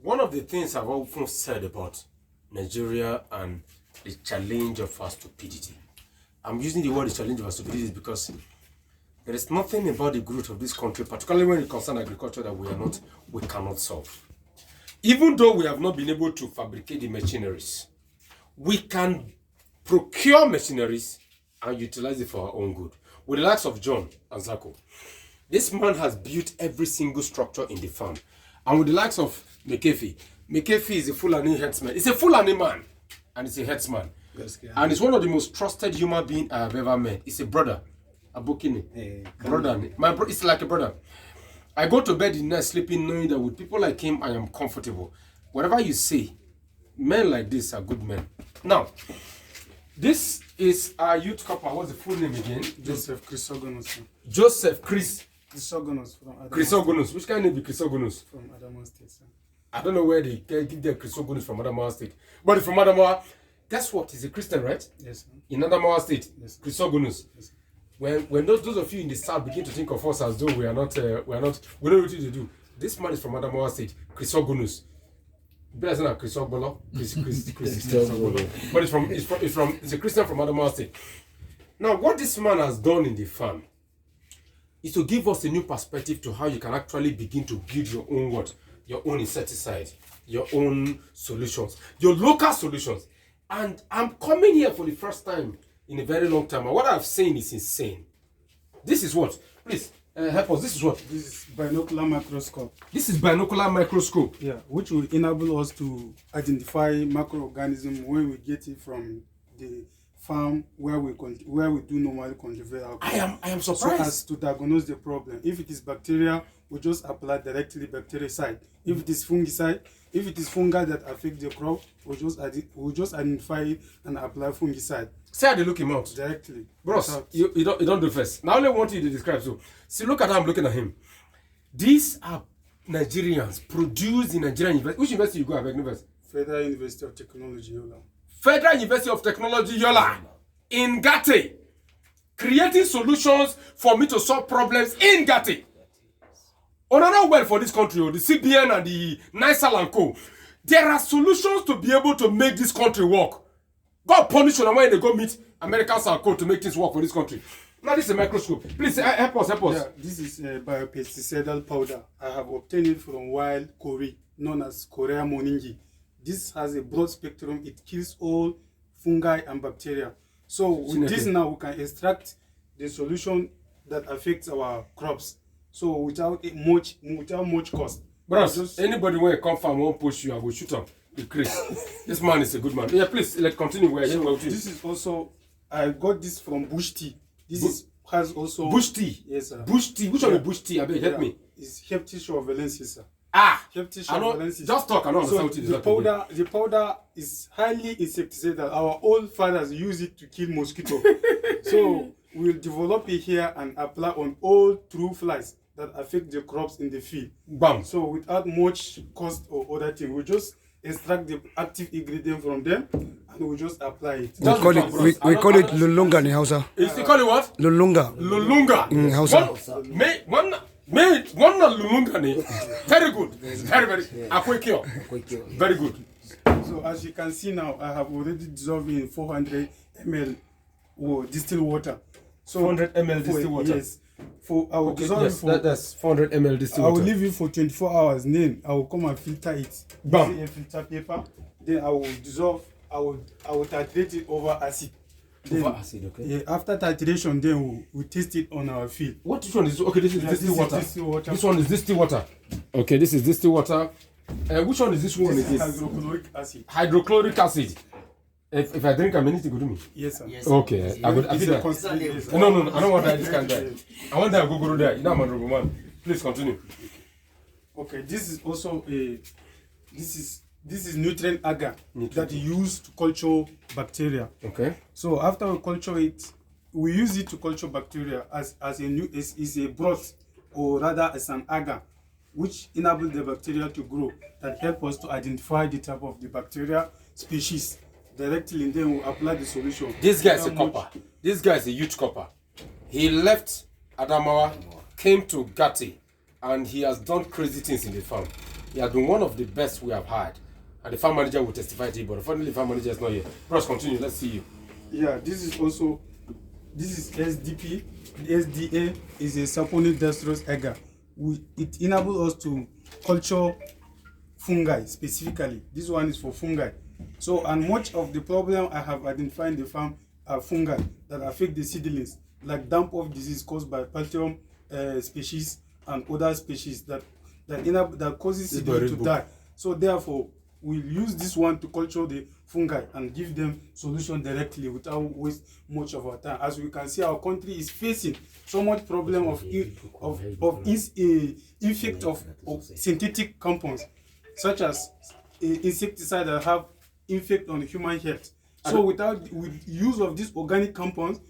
One of the things I've often said about Nigeria and the challenge of our stupidity. I'm using the word the challenge of our stupidity because there is nothing about the growth of this country, particularly when it concerns agriculture, that we cannot solve. Even though we have not been able to fabricate the machineries, we can procure machineries and utilize it for our own good. With the likes of John and Zako, this man has built every single structure in the farm. And with the likes of Mekefi is a Fulani headsman. It's a Fulani man, and it's a headsman. And it's one of the most trusted human beings I have ever met. It's a brother, Abokini. Brother. It's like a brother. I go to bed in the night sleeping knowing that with people like him, I am comfortable. Whatever you say, men like this are good men. Now, this is our youth couple. What's the full name again? Joseph Chrysogonus. Joseph Chrysogonus from Adamawa. Chrysogonus. Which kind of name is Chrysogonus? From Adamawa State, sir. I don't know where they give their Chrysogonus from Adamawa State. But from Adamawa, guess what? He's a Christian, right? Yes, sir. In Adamawa State. Yes. Chrysogonus. Yes. When those of you in the south begin to think of us as though we don't know what to do. This man is from Adamawa State, Chrysogonus. Better than Chrysogolo. But it's a Christian from Adamawa State. Now, what this man has done in the farm is to give us a new perspective to how you can actually begin to build your own what? Your own insecticide, your own solutions, your local solutions. And I'm coming here for the first time in a very long time. And what I've seen is insane. This is what? Please, help us. This is what? This is binocular microscope. This is binocular microscope. Yeah, which will enable us to identify microorganisms when we get it from the farm where we do normally cultivate our crop. I am surprised. So as to diagnose the problem. If it is bacteria, we just apply directly bactericide. If it is fungicide, if it is fungi that affect the crop, we just identify it and apply fungicide. See how they look him out directly. Bros, you don't do first. Now I only want you to describe. So, see, look at how I'm looking at him. These are Nigerians produced in Nigerian university. Which university you go at? University? Federal University of Technology, Yola. Federal University of Technology, Yola, in Gaate, creating solutions for me to solve problems in Gaate. On another well for this country, the CBN and the NISAL and Co. There are solutions to be able to make this country work. God punish them when they go meet Americans and Co. to make things work for this country. Now this is a microscope. Please help us. Yeah, this is a biopesticidal powder. I have obtained it from wild Kori, known as Korea moningi. This has a broad spectrum. It kills all fungi and bacteria. So with this now, we can extract the solution that affects our crops. So without much cost. Bros, anybody when you come from won't push you, I will shoot him. This man is a good man. Yeah, please, let's continue. This is also, I got this from bush tea. Has also bush tea. Yes, sir. Bush tea. Which one is bush tea? I beg, help me. It's Herbicides valensis, sir. Herbicides. Just talk. I don't understand what it is. The powder is highly insecticidal. Our old fathers use it to kill mosquito. So we'll develop it here and apply on all true flies that affect the crops in the field. Bam. So without much cost or other thing, we just extract the active ingredient from them and we just apply it. We call it Lulunga in Hausa. You call it what? Lulunga. Lulunga. In Hausa. One Lulunga. Very good. Very. Very good. So as you can see now, I have already dissolved in 400 ml distilled water. So 400 ml distilled water. Yes. That's 400 ml distilled water. I will leave it for 24 hours. Then I will come and filter it. Bam. A filter paper. Then I will dissolve. I will titrate it over acid. Over acid, okay. Yeah, after titration, then we taste it on our field. Which one is okay? This is distilled water. Water. This one is distilled water. Okay, this is distilled water. Which one is this one? This is hydrochloric acid. Hydrochloric acid. If I drink, I'm anything to do me. Yes, sir. Yes, okay, I feel that. No, I don't want that. This kind of. I want that go there. You know, I'm a man. Please continue. Okay, this is also this is nutrient agar that you use to culture bacteria. Okay. So after we culture it, we use it to culture bacteria as a broth, or rather as an agar, which enables the bacteria to grow, that help us to identify the type of the bacteria species directly, and then we apply the solution. This guy is a copper. This guy is a huge copper. He left Adamawa, came to Gaate, and he has done crazy things in the farm. He has been one of the best we have had. And the farm manager will testify to it, but unfortunately, the farm manager is not here. Bros, continue. Let's see you. Yeah, this is SDP. The SDA is a saponidestrous agar. It enables us to culture fungi specifically. This one is for fungi. So, and much of the problem I have identified in the farm are fungi that affect the seedlings, like damp-off disease caused by Paltium species and other species that causes seedlings to die. So therefore, we'll use this one to culture the fungi and give them solution directly without waste much of our time. As we can see, our country is facing so much problem of infect of synthetic compounds, such as insecticides that have effect on human health. So with use of these organic compounds,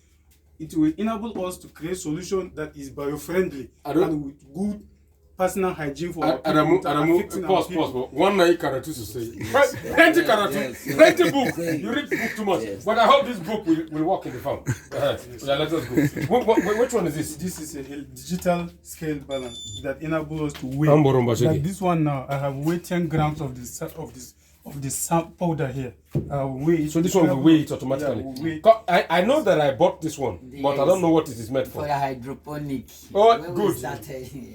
it will enable us to create solution that is bio-friendly and with good personal hygiene for our people. Pause. One night karatu to say. Plenty karatu, plenty book. You read book too much. Yes. But I hope this book will work in the farm. Yeah, let us go. Which one is this? This is a digital scale balance that enables us to weigh. Like this one now, I have weighed 10 grams of this powder here. So this one will weigh it automatically. Yeah, I know that I bought this one, but I don't know what it is meant for. For hydroponic. Oh, good.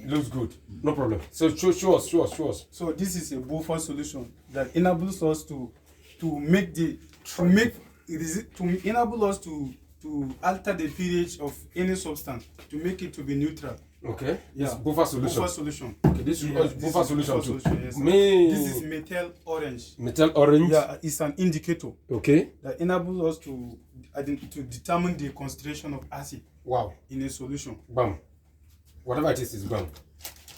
Looks good. No problem. So show us. So this is a buffer solution that enables us to enable us to alter the pH of any substance to make it to be neutral. Okay. Yeah. Buffer solution. Okay. This is buffer solution too. Yes. This is metal orange. Metal orange. Yeah, it's an indicator. Okay. That enables us to determine the concentration of acid. Wow. In a solution. Bam. Whatever it is bam.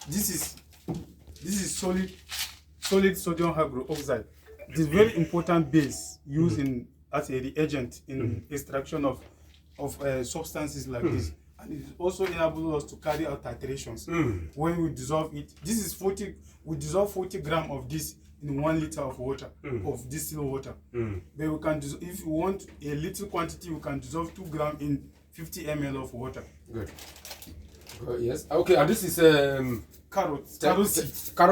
This is solid sodium hydroxide. It is very important base used as a reagent in extraction of substances like this. And it also enables us to carry out titrations when we dissolve it. This is we dissolve 40 grams of this in 1 liter of water, of distilled water. But we can if you want a little quantity, we can dissolve 2 grams in 50 ml of water. Good. Yes. Okay, and this is carrot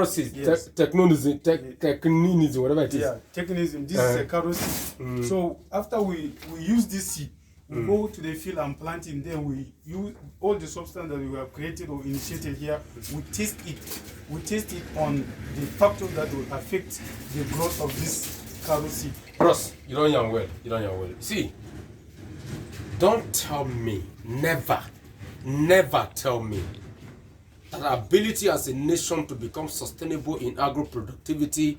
seed. Yes. Techninism, whatever it is. Yeah, techninism. This is a carrot seed. So after we use this seed, we go to the field and plant it. Then we use all the substance that we have created or initiated here. We test it on the factors that will affect the growth of this carrot seed. Ross, you don't yarn well. See, don't tell me, never tell me that our ability as a nation to become sustainable in agro-productivity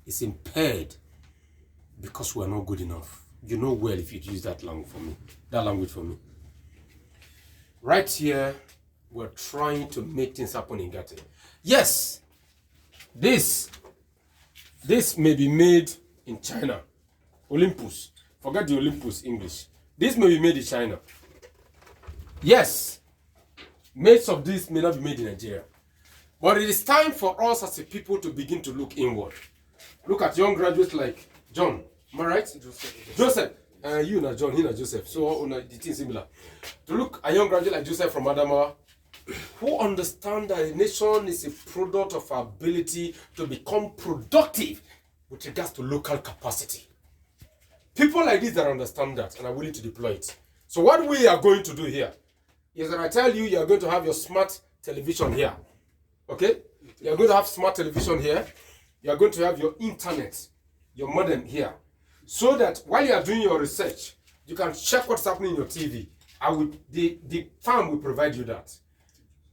is impaired because we are not good enough. You know well if you use that language for me. Right here, we're trying to make things happen in Gaate. Yes, this may be made in China. Olympus. Forget the Olympus English. This may be made in China. Yes, mates of this may not be made in Nigeria. But it is time for us as a people to begin to look inward. Look at young graduates like John. Am I right? Joseph. You na John, he na Joseph. So the thing is similar. To look a young graduate like Joseph from Adamawa, who understand that a nation is a product of our ability to become productive with regards to local capacity. People like this that understand that and are willing to deploy it. So what we are going to do here is that I tell you are going to have your smart television here. Okay? You are going to have smart television here. You are going to have your internet, your modem here. So that while you are doing your research, you can check what's happening in your TV. The farm will provide you that.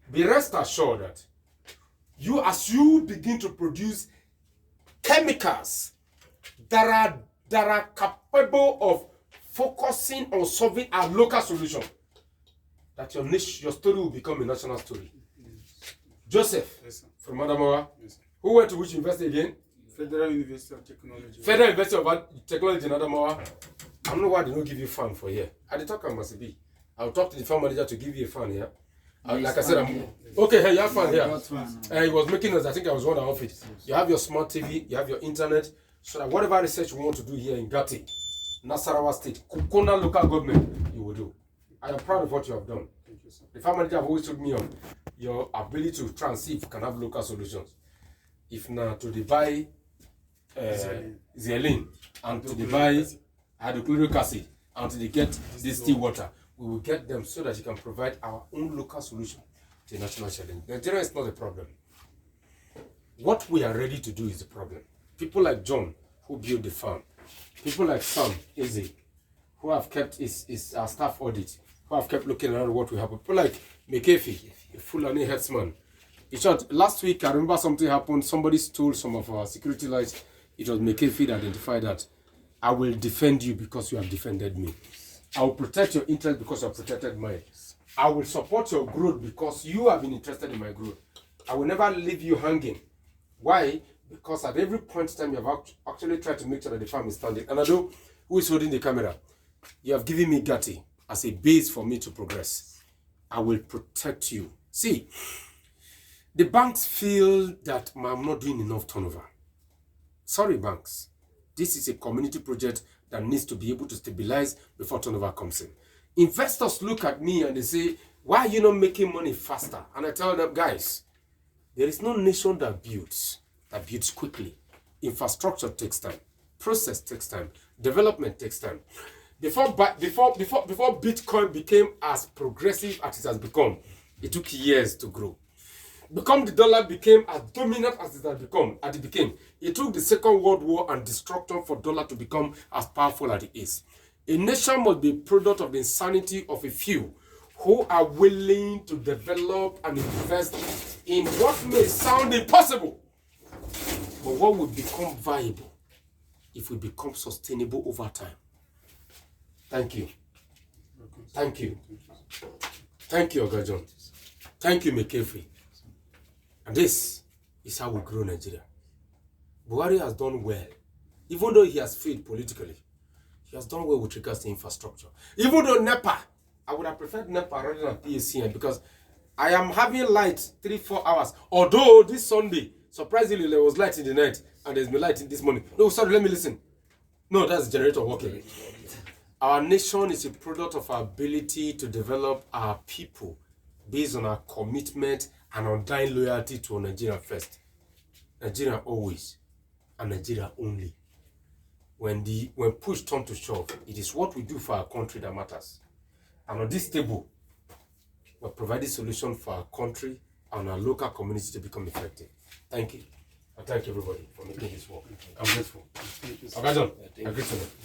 Be rest assured that as you begin to produce chemicals that are capable of focusing on solving a local solution, that your story will become a national story. Joseph, yes, from Adamawa, yes, who went to which university again? Federal University of Technology. Federal University of Technology in Adamawa. I don't know why they don't give you fan for here. At the talk I must be. I'll talk to the farm manager to give you a fan here. Like I said, okay, hey, you have fan here. He was making us, I think I was one of it. You have your smart TV, you have your internet, so that whatever research we want to do here in Gaate, Nasarawa State, Kukona local government, you will do. I am proud of what you have done. Thank you, sir. The farm manager have always told me on your ability to try and see if you can have local solutions. if not to the buy xylene and to the buy hydrochloric acid and to the get distilled water, we will get them so that you can provide our own local solution to the national challenge. Nigeria is not a problem. What we are ready to do is the problem. People like John, who built the farm, people like Sam Izzy, who have kept his staff audit, who have kept looking around what we have. People like McAfee, a Fulani headsman. In short, last week I remember something happened. Somebody stole some of our security lights. It was McAfee that identified that. I will defend you because you have defended me. I will protect your interest because you have protected mine. I will support your growth because you have been interested in my growth. I will never leave you hanging. Why? Because at every point in time you have actually tried to make sure that the farm is standing. And I know who is holding the camera. You have given me Gaate as a base for me to progress. I will protect you. See, the banks feel that I'm not doing enough turnover. Sorry, banks. This is a community project that needs to be able to stabilize before turnover comes in. Investors look at me and they say, why are you not making money faster? And I tell them, guys, there is no nation that builds quickly. Infrastructure takes time. Process takes time. Development takes time. Before Bitcoin became as progressive as it has become, it took years to grow. The dollar became as dominant as it became. It took the Second World War and destruction for dollar to become as powerful as it is. A nation must be a product of the insanity of a few who are willing to develop and invest in what may sound impossible, but what will become viable if we become sustainable over time. Thank you. Thank you. Thank you, Ogajon. Thank you, McAfee. And this is how we grow Nigeria. Buhari has done well. Even though he has failed politically, he has done well with regards to infrastructure. Even though NEPA, I would have preferred NEPA rather than PACN because I am having light 3-4 hours. Although this Sunday, surprisingly, there was light in the night and there's been light in this morning. No, sorry, let me listen. No, that's the generator working. Our nation is a product of our ability to develop our people based on our commitment and undying loyalty to Nigeria first. Nigeria always, and Nigeria only. When push comes to shove, it is what we do for our country that matters. And on this table, we're providing solutions for our country and our local community to become effective. Thank you. I thank everybody for making this work. I'm grateful. Ogajon, I'm grateful.